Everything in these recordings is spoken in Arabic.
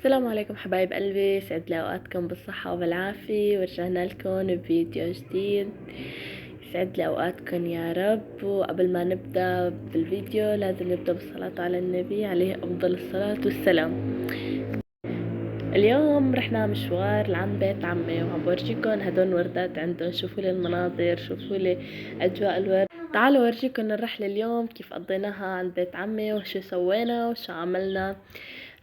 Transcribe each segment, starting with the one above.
السلام عليكم حبايب قلبي، سعد لي اوقاتكم بالصحة وبالعافية. ورجعنا لكم بفيديو جديد. سعد لي اوقاتكم يا رب. وقبل ما نبدأ بالفيديو لازم نبدأ بالصلاة على النبي عليه افضل الصلاة والسلام. اليوم رحنا مشوار لعند بيت عمي وعم بورجيكم هدول وردات عندهم. شوفوا لي المناظر، شوفوا لي اجواء الورد. تعالوا اورجيكم الرحلة اليوم كيف قضيناها عند بيت عمي وشو سوينا وشو عملنا.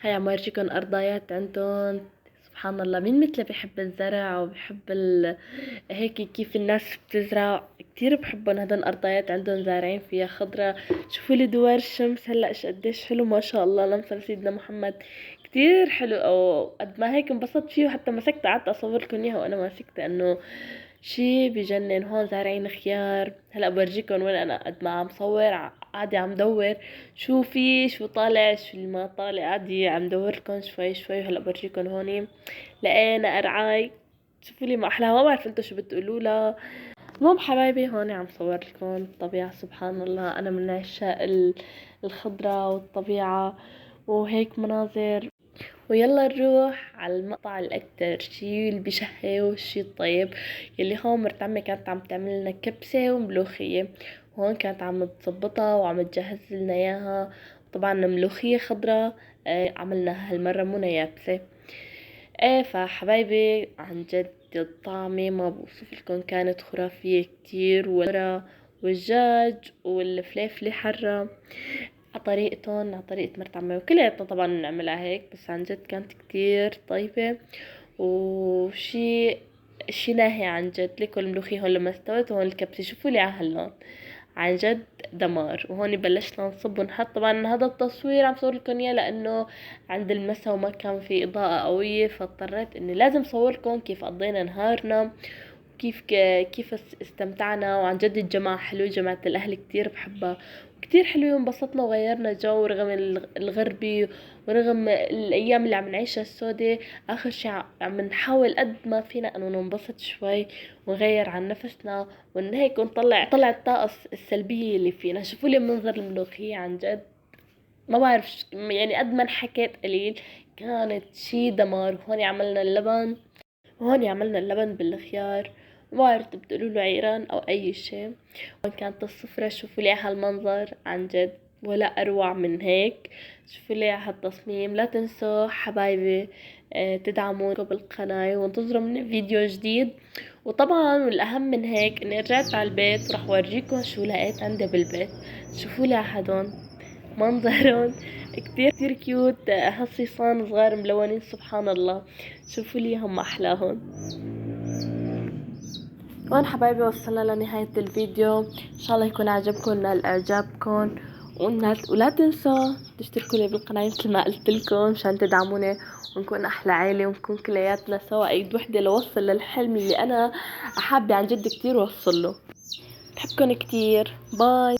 هاي عم ورجيكم ارضايات عندهم. سبحان الله، مين مثله بحب الزرع وبحب هيك كيف الناس بتزرع. كتير بحبهم هدول الارضايات عندهم زارعين فيها خضرة. شوفوا لي دوار الشمس هلا قديش حلو، ما شاء الله، لمسة سيدنا محمد. كتير حلو. او قد ما هيك انبسطت فيه، وحتى مسكت قعدت اصور لكم اياها وانا ماسكته، انه شي بجنن. هون زارعين خيار. هلا برجيكم وين انا قد ما عم صور قاعدة عم دور شو في، شو طالع، شو اللي ما طالع. قاعدة عم دور لكم شوي شوي. هلا برجيكم هوني لقينا قرعاي. شوفوا لي ما احلاها، ما بعرف انتو شو بتقولوا لها. المهم حبايبي، هون عم صور لكم الطبيعة. سبحان الله، انا من عشاق الخضرة والطبيعة وهيك مناظر. ويلا نروح على المقطع الأكتر شي اللي بشهي والشي الطيب. يلي هون مرت عمي كانت عم تعمل لنا كبسة وملوخية. وهون كانت عم تظبطها وعم تجهز لنا اياها. طبعا ملوخية خضرة. عملناها هالمرة مو يابسة. ايه فحبايبي عن جد الطعمة ما بوصف لكم، كانت خرافية كتير. والدجاج والفليفلة حرة عطريقتهم، عطريقة مرت عمي، وكلياتنا طبعا نعملها هيك. بس عن جد كانت كتير طيبة. شي ناهي عن جد. ليكوا الملوخية هون لما استوت، وهون الكبسة شوفوا لي على هاللون. عن جد دمار. وهون بلشنا نصب ونحط. طبعا هذا التصوير عم صور لكم اياه لانه عند المسا وما كان في اضاءة قوية، فاضطريت اني لازم صور لكم كيف قضينا نهارنا، كيف استمتعنا. وعن جد الجماعة حلوة، جماعة الأهل كتير بحبها كتير حلوة. وانبسطنا وغيرنا جو رغم الغربي، ورغم الأيام اللي عم نعيشها السودة. آخر شي عم نحاول قد ما فينا إنه ننبسط شوي ونغير عن نفسنا، وإن هيك طلع الطاقة السلبية اللي فينا. شوفوا لي منظر الملوخية عن جد ما بعرف يعني قد ما انحكيت قليل. كانت شي دمار. هون عملنا اللبن بالخيار. ما بعرف بتقولوا له عيران او اي شيء. هون كانت السفرة. شوفوا لي هالمنظر عن جد ولا اروع من هيك. شوفوا لي هالتصميم. لا تنسوا حبايبي تدعمونا بالقناة وانتظروا مني فيديو جديد. وطبعا والاهم من هيك اني رجعت على البيت وراح اورجيكم شو لقيت عندي بالبيت. شوفوا لي هدول منظرهم كتير كتير كيوت. هالصيصان صغار ملونين سبحان الله. شوفوا لي هم احلاهم. هون حبايبي وصلنا لنهاية الفيديو. ان شاء الله يكون عجبكم نال اعجابكم. ولا تنسوا تشتركوا لي بالقناة مثل ما قلت لكم مشان تدعموني ونكون احلى عيلة، ونكون كلياتنا سوا ايد وحدة لوصل للحلم اللي انا حابة عن جد كتير وصل له. بحبكم كتير. باي.